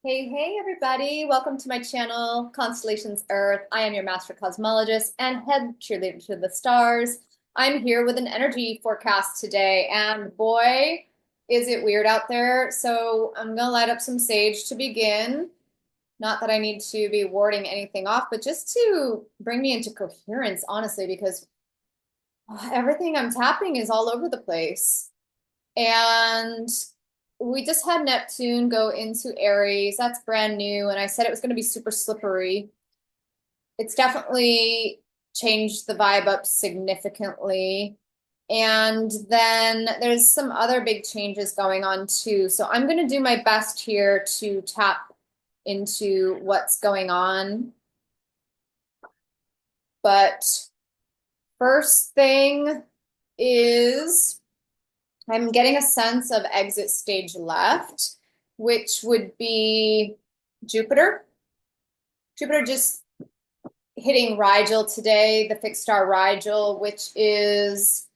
Hey, everybody. Welcome to my channel, Constellations Earth. I am your master cosmologist and head cheerleader to the stars. I'm here with an energy forecast today, and boy, is it weird out there. So I'm gonna light up some sage to begin. Not that I need to be warding anything off, but just to bring me into coherence, honestly, because everything I'm tapping is all over the place. And we just had Neptune go into Aries. That's brand new. And I said it was going to be super slippery. It's definitely changed the vibe up significantly. And then there's some other big changes going on too. So I'm going to do my best here to tap into what's going on. But first thing is I'm getting a sense of exit stage left, which would be Jupiter. Jupiter just hitting Rigel today, the fixed star Rigel, which is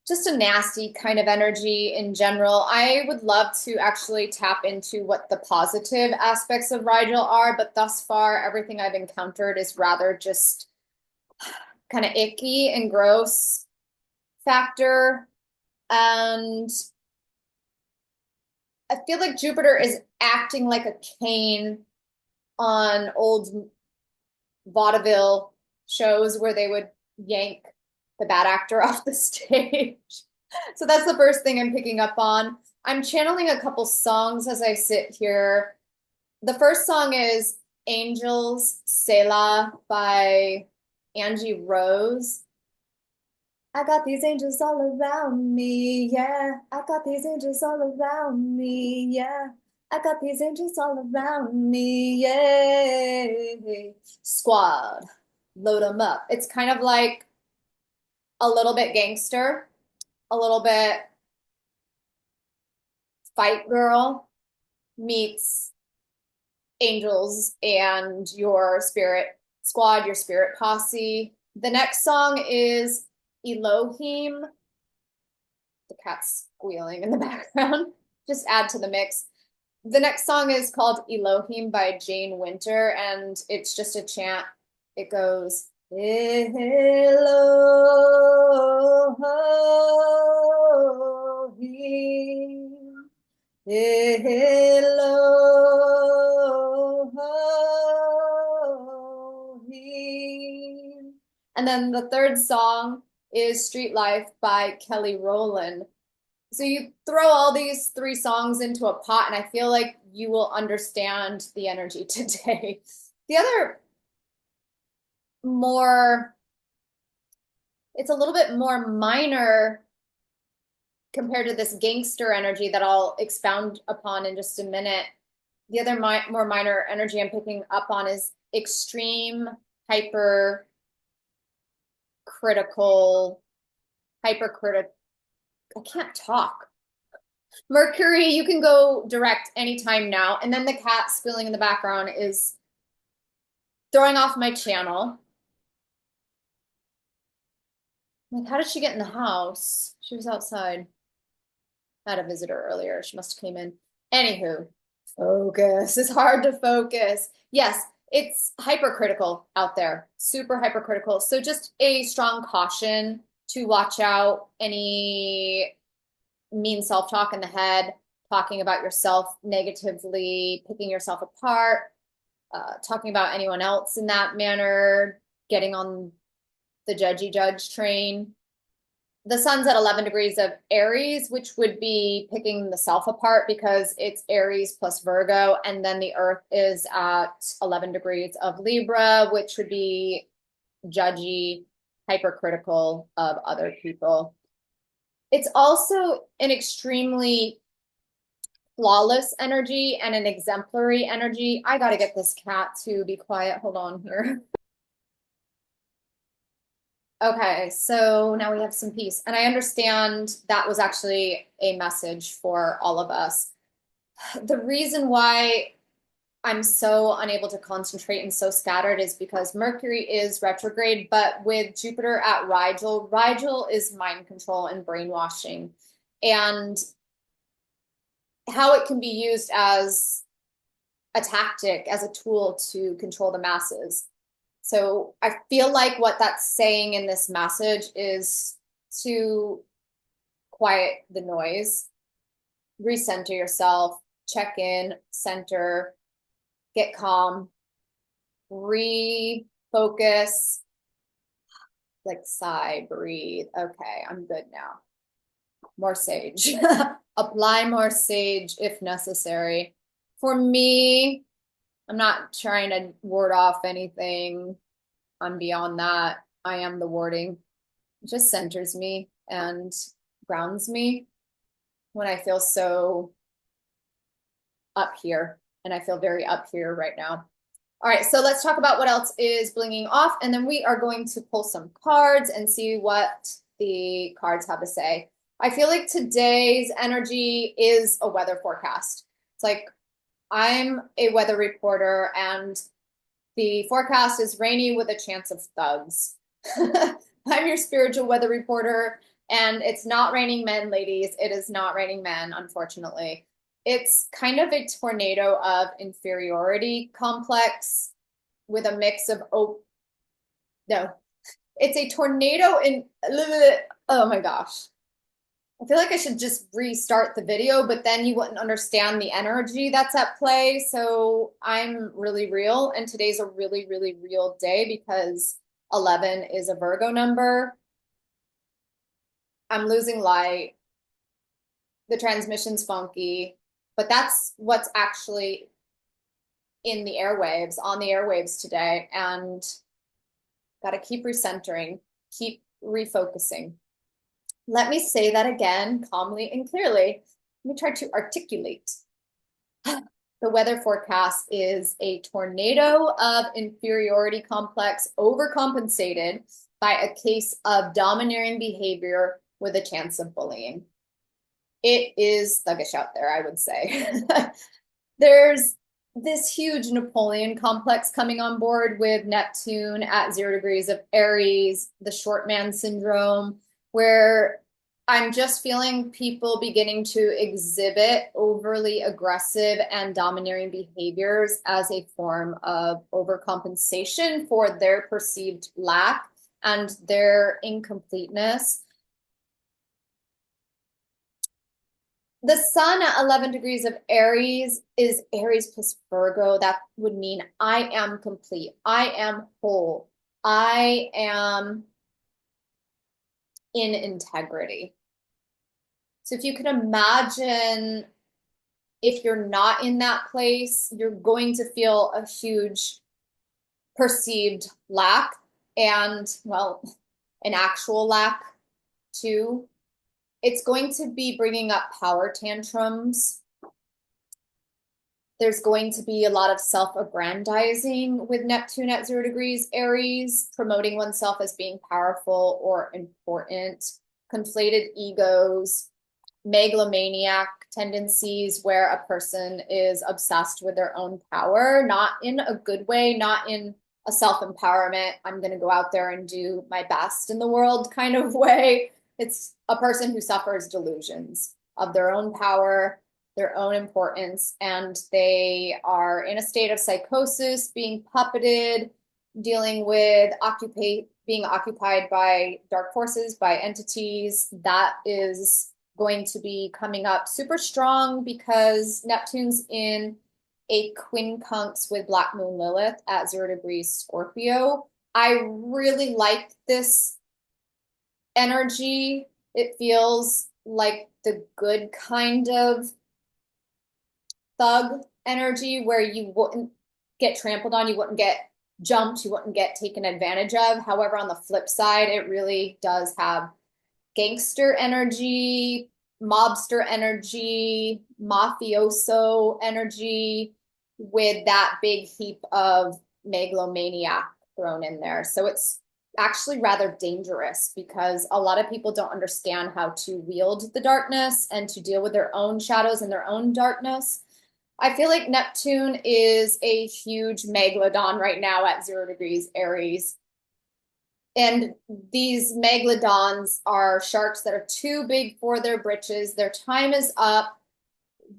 just a nasty kind of energy in general. I would love to actually tap into what the positive aspects of Rigel are, but thus far, everything I've encountered is rather just kind of icky and gross factor. And I feel like Jupiter is acting like a cane on old vaudeville shows where they would yank the bad actor off the stage. So that's the first thing I'm picking up on. I'm channeling a couple songs as I sit here. The first song is Angels Selah by Angie Rose. I got these angels all around me, yeah. I got these angels all around me, yeah. I got these angels all around me, yeah. Squad, load them up. It's kind of like a little bit gangster, a little bit fight girl meets angels and your spirit squad, your spirit posse. The next song is Elohim. The cat's squealing in the background. Just add to the mix. The next song is called Elohim by Jane Winter, and it's just a chant. It goes, Elohim, Elohim. And then the third song is Street Life by Kelly Rowland. So you throw all these three songs into a pot, and I feel like you will understand the energy today. The other more, it's a little bit more minor compared to this gangster energy that I'll expound upon in just a minute. The other more minor energy I'm picking up on is extreme, hypercritical, hypercritical. I can't talk. Mercury, you can go direct anytime now. And then the cat spilling in the background is throwing off my channel. Like, how did she get in the house? She was outside. I had a visitor earlier. She must have came in. Anywho, focus. It's hard to focus. Yes, it's hypercritical out there. Super hypercritical. So just a strong caution to watch out any mean self-talk in the head, talking about yourself negatively, picking yourself apart, talking about anyone else in that manner, getting on the judgy judge train. The sun's at 11 degrees of Aries, which would be picking the self apart because it's Aries plus Virgo. And then the earth is at 11 degrees of Libra, which would be judgy, hypercritical of other people. It's also an extremely flawless energy and an exemplary energy. I got to get this cat to be quiet. Hold on here. Okay, so now we have some peace. And I understand that was actually a message for all of us. The reason why I'm so unable to concentrate and so scattered is because Mercury is retrograde, but with Jupiter at Rigel, Rigel is mind control and brainwashing. And how it can be used as a tactic, as a tool to control the masses. So I feel like what that's saying in this message is to quiet the noise, recenter yourself, check in, center, get calm, refocus, like sigh, breathe. Okay, I'm good now. More sage. Apply more sage if necessary. For me, I'm not trying to ward off anything. I'm beyond that. I am the warding. It just centers me and grounds me when I feel so up here. And I feel very up here right now. All right, so let's talk about what else is blinging off. And then we are going to pull some cards and see what the cards have to say. I feel like today's energy is a weather forecast. It's like I'm a weather reporter and the forecast is rainy with a chance of thugs. I'm your spiritual weather reporter, and it's not raining men, ladies. It is not raining men, unfortunately. It's kind of a tornado of inferiority complex with a mix of, no, it's a tornado in, oh my gosh. I feel like I should just restart the video, but then you wouldn't understand the energy that's at play. So I'm really real, and today's a really, really real day because 11 is a Virgo number. I'm losing light. The transmission's funky, but that's what's actually in the airwaves, on the airwaves today. And got to keep recentering, keep refocusing. Let me say that again, calmly and clearly. Let me try to articulate. The weather forecast is a tornado of inferiority complex overcompensated by a case of domineering behavior with a chance of bullying. It is thuggish out there, I would say. There's this huge Napoleon complex coming on board with Neptune at 0 degrees of Aries, the short man syndrome, where I'm just feeling people beginning to exhibit overly aggressive and domineering behaviors as a form of overcompensation for their perceived lack and their incompleteness. The sun at 11 degrees of Aries is Aries plus Virgo. That would mean I am complete. I am whole. I am in integrity. So if you can imagine, if you're not in that place, you're going to feel a huge perceived lack and, well, an actual lack too. It's going to be bringing up power tantrums. There's going to be a lot of self-aggrandizing with Neptune at 0 degrees Aries, promoting oneself as being powerful or important, conflated egos, megalomaniac tendencies where a person is obsessed with their own power, not in a good way, not in a self-empowerment, I'm going to go out there and do my best in the world kind of way. It's a person who suffers delusions of their own power, their own importance, and they are in a state of psychosis, being puppeted, dealing with being occupied by dark forces, by entities. That is going to be coming up super strong because Neptune's in a quincunx with Black Moon Lilith at 0 degrees Scorpio. I really like this energy. It feels like the good kind of thug energy where you wouldn't get trampled on, you wouldn't get jumped, you wouldn't get taken advantage of. However, on the flip side, it really does have gangster energy, mobster energy, mafioso energy with that big heap of megalomaniac thrown in there. So it's actually rather dangerous because a lot of people don't understand how to wield the darkness and to deal with their own shadows and their own darkness. I feel like Neptune is a huge megalodon right now at 0 degrees Aries. And these megalodons are sharks that are too big for their britches. Their time is up.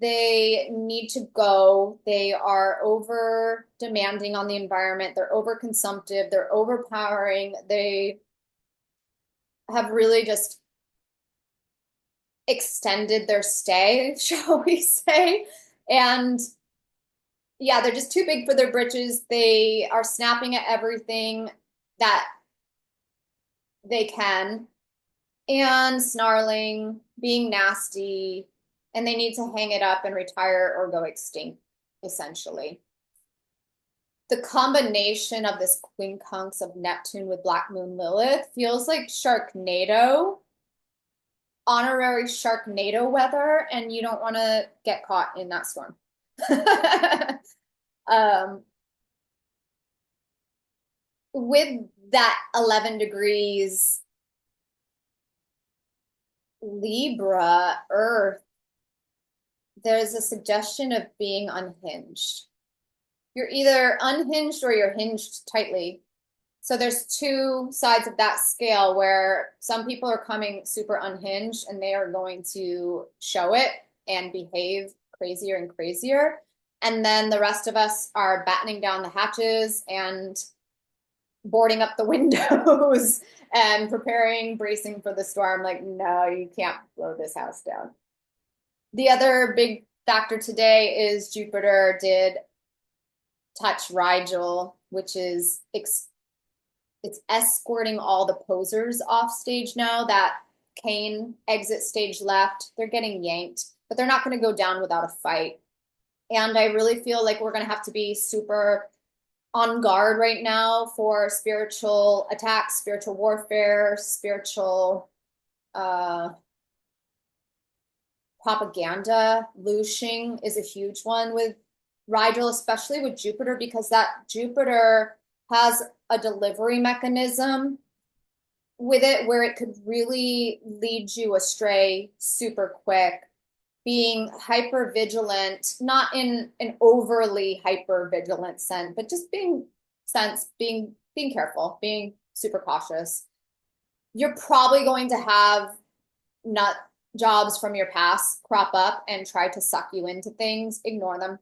they need to go. They are over demanding on the environment. They're over consumptive. They're overpowering. They have really just extended their stay, shall we say. And yeah, they're just too big for their britches. They are snapping at everything that they can and snarling, being nasty, and they need to hang it up and retire or go extinct, essentially. The combination of this quincunx of Neptune with Black Moon Lilith feels like Sharknado, honorary Sharknado weather, and you don't want to get caught in that storm. With that 11 degrees Libra Earth, there's a suggestion of being unhinged. You're either unhinged or you're hinged tightly. So there's two sides of that scale where some people are coming super unhinged and they are going to show it and behave crazier and crazier. And then the rest of us are battening down the hatches and boarding up the windows and preparing, bracing for the storm. Like, no, you can't blow this house down. The other big factor today is Jupiter did touch Rigel, which is it's escorting all the posers off stage now. That Cain exit stage left, they're getting yanked, but they're not going to go down without a fight. And I really feel like we're going to have to be super on guard right now for spiritual attacks, spiritual warfare, spiritual propaganda. Looshing is a huge one with Rigel, especially with Jupiter, because that Jupiter has a delivery mechanism with it where it could really lead you astray super quick. Being hyper vigilant, not in an overly hyper vigilant sense, but just being careful, being super cautious. You're probably going to have nut jobs from your past crop up and try to suck you into things. Ignore them.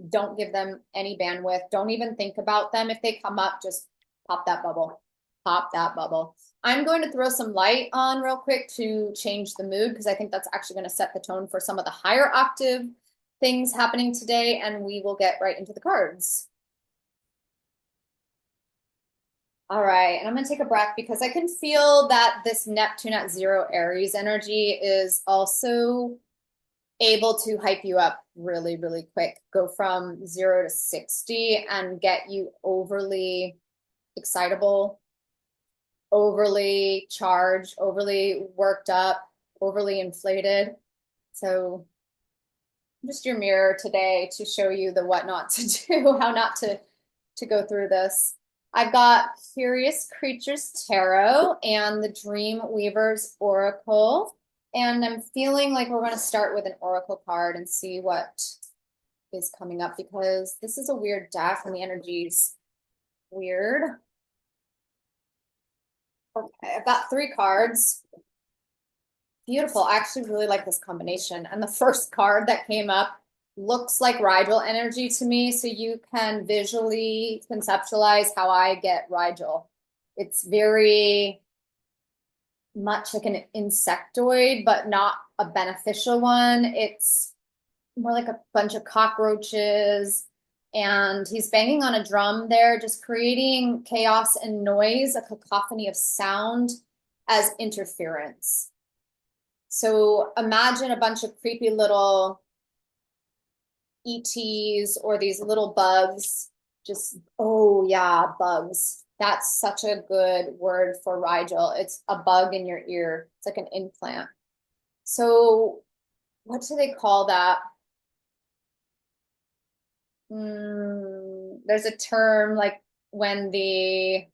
Don't give them any bandwidth. Don't even think about them. If they come up, just pop that bubble. Pop that bubble. I'm going to throw some light on real quick to change the mood because I think that's actually going to set the tone for some of the higher octave things happening today, and we will get right into the cards. All right, and I'm going to take a breath because I can feel that this Neptune at 0 Aries energy is also able to hype you up really, really quick. Go from 0 to 60 and get you overly excitable, overly charged, overly worked up, overly inflated. So I'm just your mirror today to show you the what not to do, how not to go through this. I've got Curious Creatures Tarot and the Dream Weaver's Oracle. And I'm feeling like we're going to start with an oracle card and see what is coming up because this is a weird deck and the energy's weird. Okay, I've got 3 cards. Beautiful. I actually really like this combination. And the first card that came up looks like Rigel energy to me, so you can visually conceptualize how I get Rigel. It's very much like an insectoid, but not a beneficial one. It's more like a bunch of cockroaches, and he's banging on a drum there, just creating chaos and noise, a cacophony of sound as interference. So imagine a bunch of creepy little ETs or these little bugs, just, oh yeah, bugs. That's such a good word for Rigel. It's a bug in your ear. It's like an implant. So what do they call that? There's a term like when the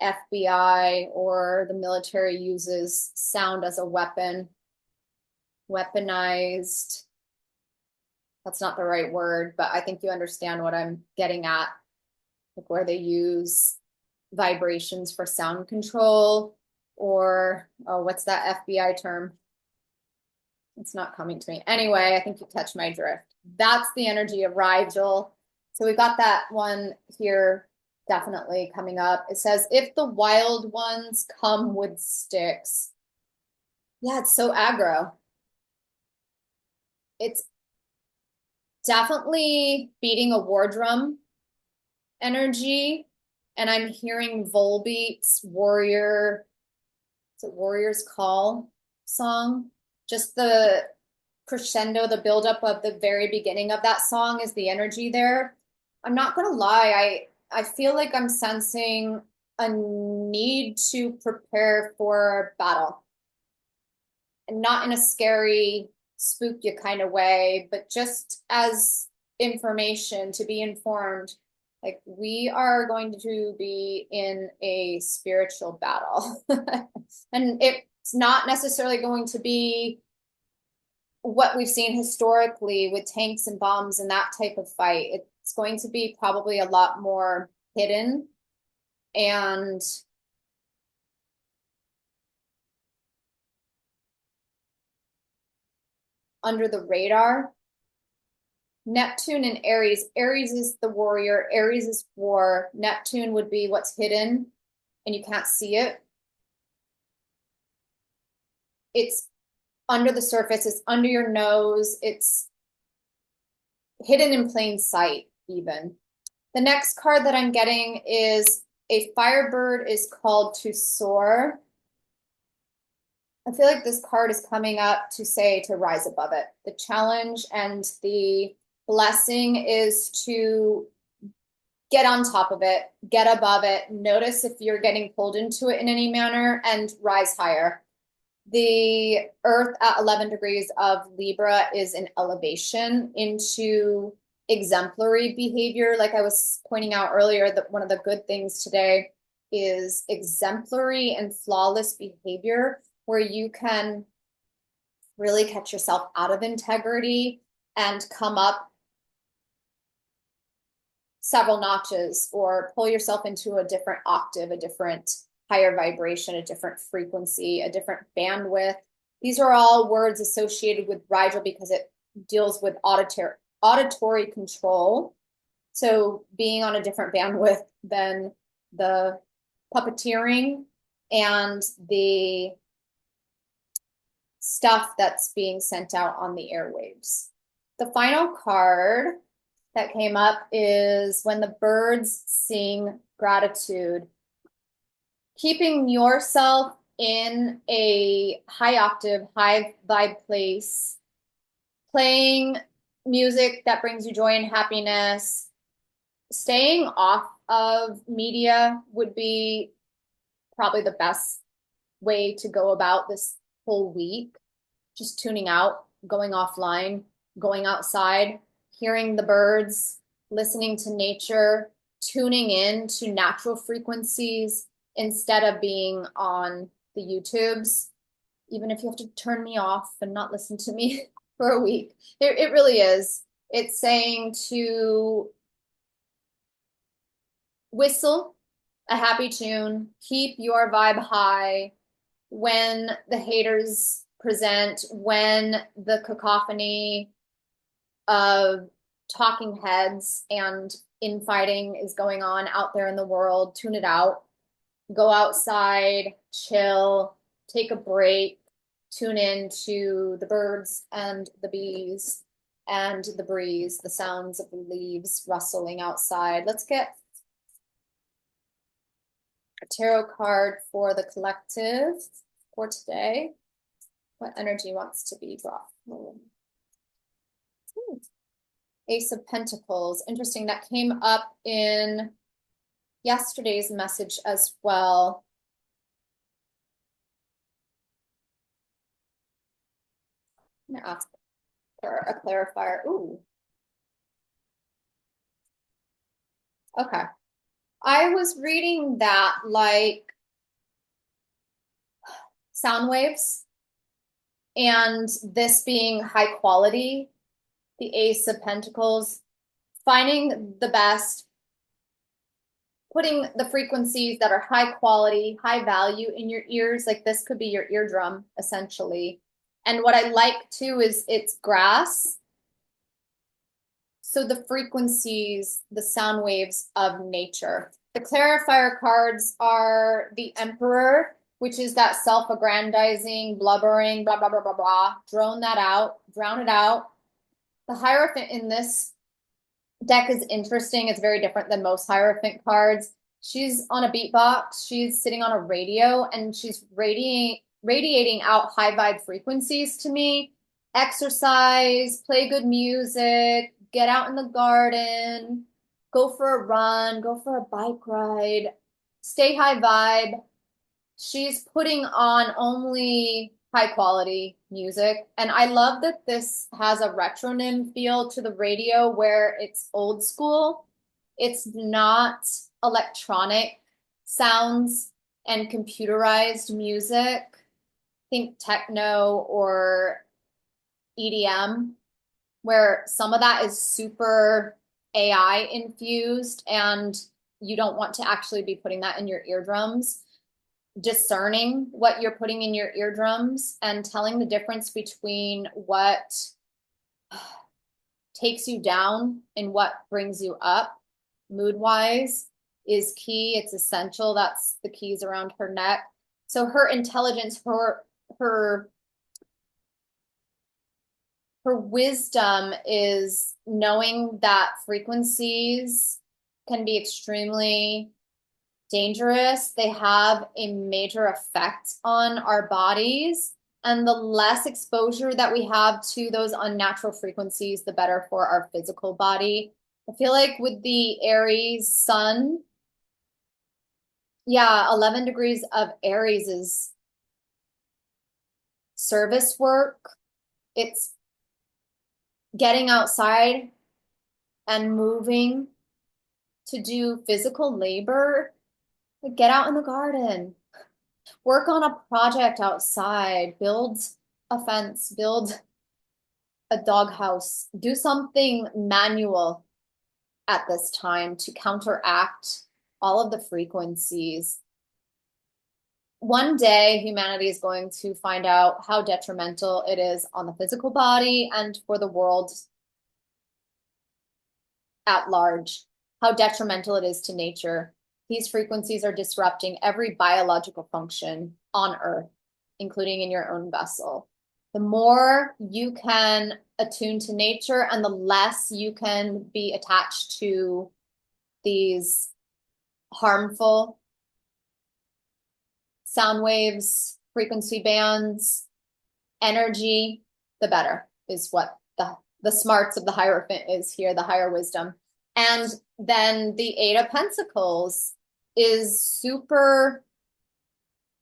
FBI or the military uses sound as a weapon, weaponized. That's not the right word, but I think you understand what I'm getting at, like where they use vibrations for sound control, or oh, what's that FBI term? It's not coming to me. Anyway, I think you catch my drift. That's the energy of Rigel. So we've got that one here definitely coming up. It says, if the wild ones come with sticks. Yeah, it's so aggro. It's definitely beating a war drum energy. And I'm hearing Volbeat's Warrior, is it Warrior's Call song? Just the crescendo, the buildup of the very beginning of that song is the energy there. I'm not gonna lie, I feel like I'm sensing a need to prepare for battle. And not in a scary, spook you kind of way, but just as information to be informed. Like, we are going to be in a spiritual battle. And it's not necessarily going to be what we've seen historically with tanks and bombs and that type of fight. It's going to be probably a lot more hidden and under the radar. Neptune and Aries. Aries is the warrior. Aries is war. Neptune would be what's hidden and you can't see it. It's under the surface. It's under your nose. It's hidden in plain sight, even. The next card that I'm getting is a firebird is called to soar. I feel like this card is coming up to say to rise above it. The challenge and the blessing is to get on top of it, get above it, notice if you're getting pulled into it in any manner, and rise higher. The Earth at 11 degrees of Libra is an elevation into exemplary behavior. Like I was pointing out earlier, that one of the good things today is exemplary and flawless behavior, where you can really catch yourself out of integrity and come up several notches or pull yourself into a different octave, a different higher vibration, a different frequency, a different bandwidth. These are all words associated with Rigel because it deals with auditory control. So being on a different bandwidth than the puppeteering and the stuff that's being sent out on the airwaves. The final card that came up is when the birds sing gratitude. Keeping yourself in a high octave, high vibe place, playing music that brings you joy and happiness, staying off of media would be probably the best way to go about this whole week. Just tuning out, going offline, going outside, hearing the birds, listening to nature, tuning in to natural frequencies instead of being on the YouTubes, even if you have to turn me off and not listen to me for a week. It really is. It's saying to whistle a happy tune, keep your vibe high when the haters present, when the cacophony of talking heads and infighting is going on out there in the world. Tune it out. Go outside, chill, take a break, tune in to the birds and the bees and the breeze, the sounds of the leaves rustling outside. Let's get a tarot card for the collective for today. What energy wants to be brought forward? Ace of Pentacles. Interesting. That came up in yesterday's message as well. I'm going to ask for a clarifier. Ooh. Okay. I was reading that like sound waves, and this being high quality, the Ace of Pentacles, finding the best, putting the frequencies that are high quality, high value in your ears. Like this could be your eardrum, essentially. And what I like too is it's grass. So the frequencies, the sound waves of nature. The clarifier cards are the Emperor, which is that self-aggrandizing, blubbering, blah, blah, blah, blah, blah. Drown it out. The Hierophant in this deck is interesting. It's very different than most Hierophant cards. She's on a beatbox. She's sitting on a radio, and she's radiating out high vibe frequencies to me. Exercise, play good music, get out in the garden, go for a run, go for a bike ride, stay high vibe. She's putting on only high quality music. And I love that this has a retronym feel to the radio where it's old school. It's not electronic sounds and computerized music. Think techno or EDM, where some of that is super AI infused and you don't want to actually be putting that in your eardrums. Discerning what you're putting in your eardrums and telling the difference between what takes you down and what brings you up mood-wise is key. It's essential. That's the keys around her neck. So her intelligence, her wisdom is knowing that frequencies can be extremely dangerous. They have a major effect on our bodies. And the less exposure that we have to those unnatural frequencies, the better for our physical body. I feel like with the Aries sun, yeah, 11 degrees of Aries is service work. It's getting outside and moving to do physical labor. Get out in the garden, work on a project outside, build a fence, build a doghouse, do something manual at this time to counteract all of the frequencies. One day, humanity is going to find out how detrimental it is on the physical body and for the world at large, how detrimental it is to nature. These frequencies are disrupting every biological function on Earth, including in your own vessel. The more you can attune to nature and the less you can be attached to these harmful sound waves, frequency bands, energy, the better is what the smarts of the Hierophant is here, the higher wisdom. And then the Eight of Pentacles is super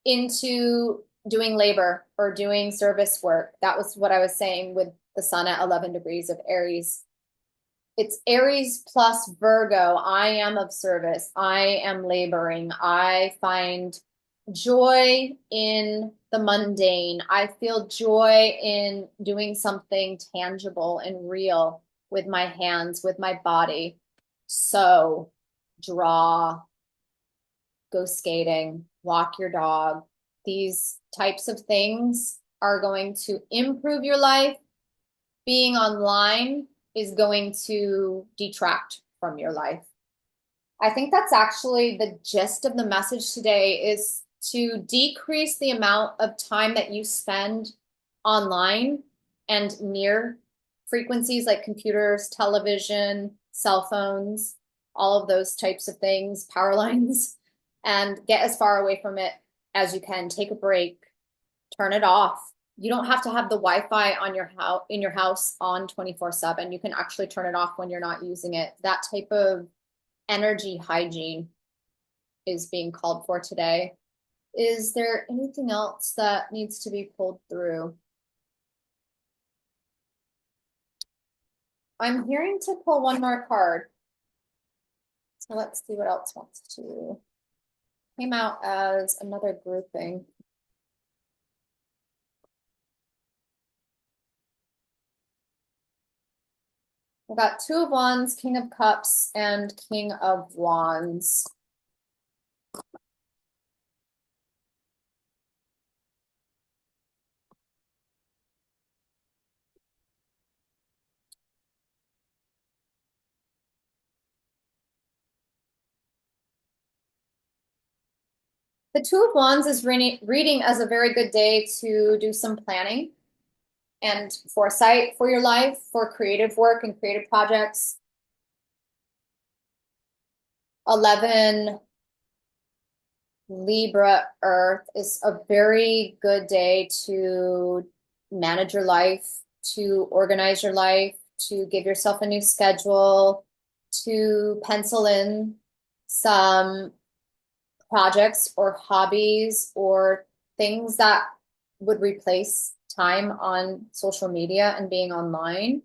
into doing labor or doing service work. That was what I was saying with the sun at 11 degrees of Aries. It's Aries plus Virgo. I am of service. I am laboring. I find joy in the mundane. I feel joy in doing something tangible and real with my hands, with my body. So, draw, go skating, walk your dog. These types of things are going to improve your life. Being online is going to detract from your life. I think that's actually the gist of the message today, is to decrease the amount of time that you spend online and near frequencies like computers, television, cell phones, all of those types of things, power lines, and get as far away from it as you can. Take a break, turn it off. You don't have to have the Wi-Fi on your house in your house on 24/7. You can actually turn it off when you're not using it. That type of energy hygiene is being called for today. Is there anything else that needs to be pulled through? I'm hearing to pull one more card. So let's see what else wants to. Came out as another grouping. We've got Two of Wands, King of Cups, and King of Wands. The Two of Wands is reading as a very good day to do some planning and foresight for your life, for creative work and creative projects. 11 Libra Earth is a very good day to manage your life, to organize your life, to give yourself a new schedule, to pencil in some projects or hobbies or things that would replace time on social media and being online.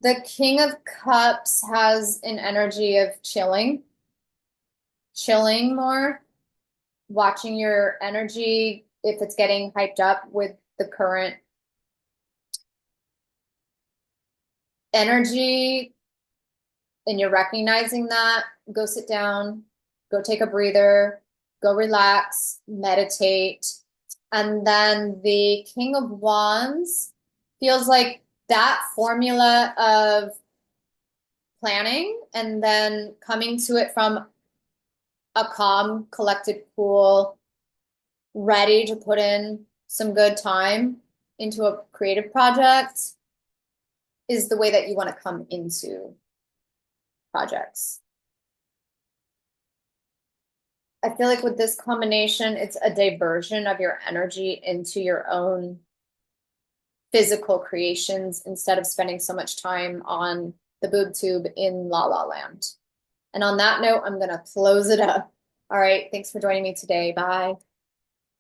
The King of Cups has an energy of chilling more, watching your energy if it's getting hyped up with the current energy and you're recognizing that, go sit down, go take a breather, go relax, meditate. And then the King of Wands feels like that formula of planning and then coming to it from a calm, collected, cool, ready to put in some good time into a creative project is the way that you want to come into projects. I feel like with this combination, it's a diversion of your energy into your own physical creations instead of spending so much time on the boob tube in La La Land. And on that note, I'm going to close it up. All right. Thanks for joining me today. Bye.